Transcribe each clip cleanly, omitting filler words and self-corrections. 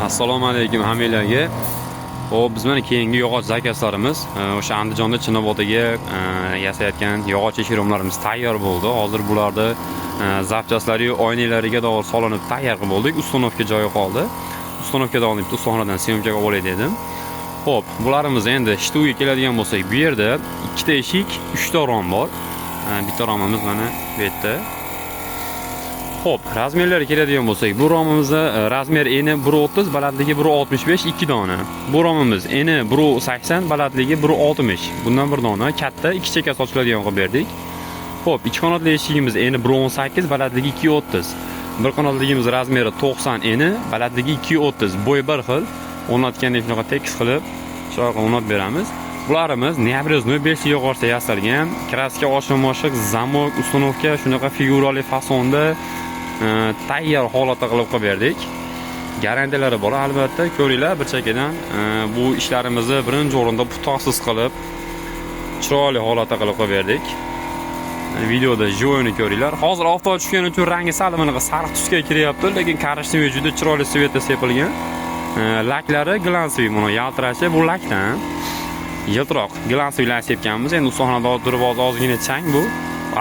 Assalomu alaykum hammalarga. Xo'p, biz mana keyingi yog'och zakazlarimiz o'sha Andijonda Chinobodga yasayotgan yog'och eshiromlarimiz tayyor bo'ldi. Hozir bularda zapchastlari, oynalariga to'g'ri solinib tayyor qilib bo'ldik. Ustonovka joyi qoldi. Ustonovkadan olib ustoxonadan syomkaga olay dedim. Xo'p, bularimiz endi shtuga keladigan bo'lsak, bu yerda ikkita eshik, 3 ta rom bor. Bitta romimiz mana bu yerda. Xo'p, razmerlari keladigan bo'lsak, bu romimizda razmer eni 1.30, balandligi 1.65, 2 dona. Bu romimiz eni 1.80, balandligi 1.60. Bundan bir dona katta, ikki chekkasi ochiladigan qilib berdik. Xo'p, ikki qanotli eshigimiz eni 1.18, balandligi 2.30. Bir qanotligimiz razmeri 90 eni, balandligi 2.30. Bo'yi bir xil. O'rnatganda shunaqa tekis qilib shunaqa o'rnatib beramiz. Bularimiz Neabreznoy 5 yog'ochda yasalgan, kraska oshiq-moshiq, zamok, ustonovka shunaqa figurali fasonda tayyor holatda qilib berdik. Garantiyalari bor albatta. Ko'ringlar bir chekkadan bu ishlarimizni birinchi o'rinda putoqsiz qilib chiroyli holatda qilib berdik. Videoda joyini ko'ringlar. Hozir oftob tushgani uchun rangi sal bunaqa sariq tusga kiryapti, lekin karishni juda chiroyli svetda sepilgan. Laklari glansli, buni yaltirashi bu lakdan. Yiltiroq glansli sepganmiz. Endi ustoxonada turib ozgina chang bu.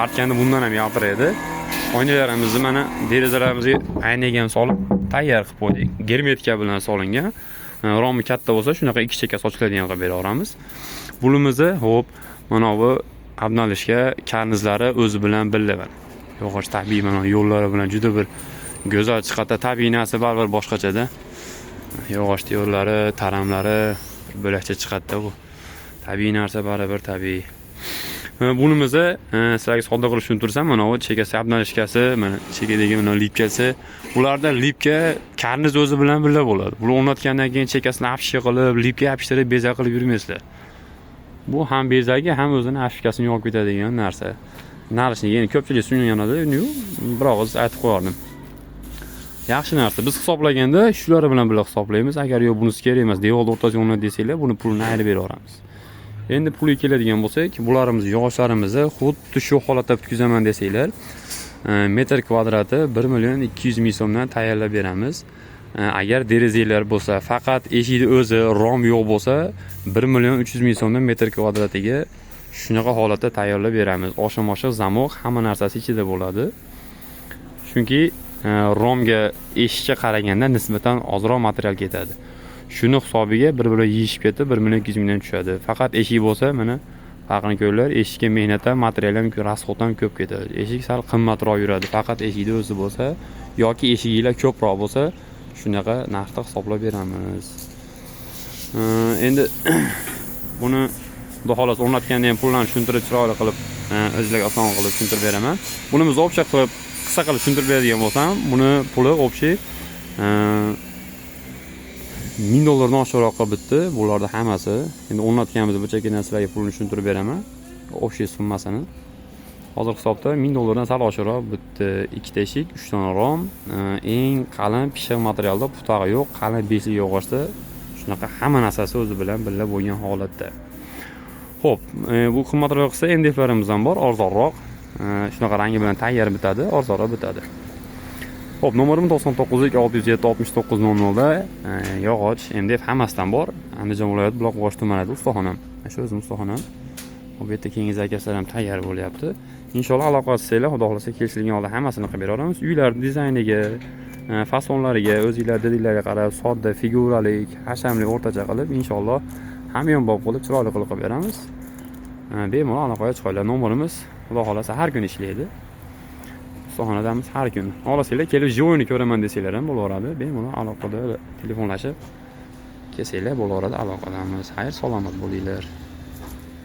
Artganda bundan ham yaltiraydi. Oynalarimizni mana derazalarimizga aynaga solib tayyor qilib qo'ydik. Germetika bilan solingan. Romi katta bo'lsa, shunaqa ikki chekkasi ochiladigan qilib beraveramiz. Bulimizni xo'p, mana bu abnalishga karnizlari o'zi bilan birga. Yog'och tabiiy mana yo'llari bilan juda bir go'zal chiqadi. Tabiiy narsa baribir boshqachada. Yog'och yo'llari, taramlari bo'lakcha chiqadi bu. Tabiiy narsa baribir tabiiy. Bunimizni sizlarga sodda qilib tushuntirsam, mana bu chekkasi abnalishkasi, mana chekkadagi mana lipkasi. Bularda lipka karniz o'zi bilan birga bo'ladi. Buni o'rnatgandan keyin chekkasini afishka qilib, lipka apishtirib, bezak qilib yurmaysizlar. Bu ham bezagi, ham o'zini afishkasini yopib ketadigan narsa. Narishni endi ko'pchilik tushunganada, biroq aytib qo'yardim. Yaxshi narsa. Biz hisoblaganda shular bilan birga hisoblaymiz. Agar yo'q bunisi kerak emas, devorda o'rtasiga o'rnat desanglar, buni pulini ayirib beraveramiz. Endi pulga keladigan bo'lsak, bularimiz yog'ochlarimizni xuddi shu holatda bitkazaman desanglar, metr kvadrati 1.200.000 so'mdan tayyorlab beramiz. Agar derazanglar bo'lsa, faqat eshikni o'zi rom yo'q bo'lsa, 1.300.000 so'mdan metr kvadratiga shunaqa holatda tayyorlab beramiz. Oshiq-moshiq, zamok, hamma narsasi ichida bo'ladi. Chunki romga eshikka qaraganda nisbatan ozroq material ketadi. Shuni hisobiga bir-biri yeyishib ketib 1.200.000 dan tushadi. Faqat eshik bo'lsa, mana farqini ko'rlar, eshikka mehnat ham, material ham, rasxod ham ko'p ketadi. Eshik sal qimmatroq yuradi. Faqat eshikni o'zi bo'lsa yoki eshiginglar ko'proq bo'lsa, shunaqa narxda hisoblab beramiz. Endi buni xudo xolos o'rnatganda ham pullarni tushuntirib chiroyli qilib, o'zingizlarga oson qilib tushuntirib beraman. Bunimiz o'pcha qilib, qisqa qilib tushuntirib beradigan bo'lsam, buni puli o'pchi $1000 dan oshiqroqqa bitdi. Bularda hammasi. Endi o'rnatganimiz bir chekka narsalarga pulni tushuntirib beraman. O'sha summasini. Hozir hisobda $1000 dan sal oshiqroq bitdi. Ikkita eshik, 3 dona rom, eng qalin pishiq materialda, putog'i yo'q, qalin beshli yog'ochda shunaqa hamma narsasi o'zi bilan birga bo'lgan holatda. Xo'p, bu qimmatroq qilsa MDFlarimiz ham bor, arzonroq. Shunaqa rangi bilan tayyor bitadi, arzonroq bitadi. Xo'p, nomerim 99 607 69 00 da yog'och MDF hammasidan bor. Andijon viloyati Buloqboshi tumanida ustoxonam. Shu o'zim ustoxonam. Bu yerda keyingi zakazlar ham tayyor bo'lyapti. Inshaalloh aloqa qilsanglar, xudo xolasa kelishilgan holda hammasini qilib beraveramiz. Uylar dizayniga, fasonlariga, o'zingizlar dedinglarga qarab, sodda, figuralik, hashamli o'rtacha qilib, inshaalloh hamyonbop qilib, chiroyli qilib beramiz. Bemalol aloqaga chiqinglar. Nomerimiz xudo xolasa har kun ishlaydi. Ustoxonadamiz har kun. Olasizlar, kelib joyini ko'raman desanglar ham bo'laveradi. Bemalol aloqada telefonlashib kelsanglar bo'laveradi, aloqadamiz. Xayr, salomat bo'linglar.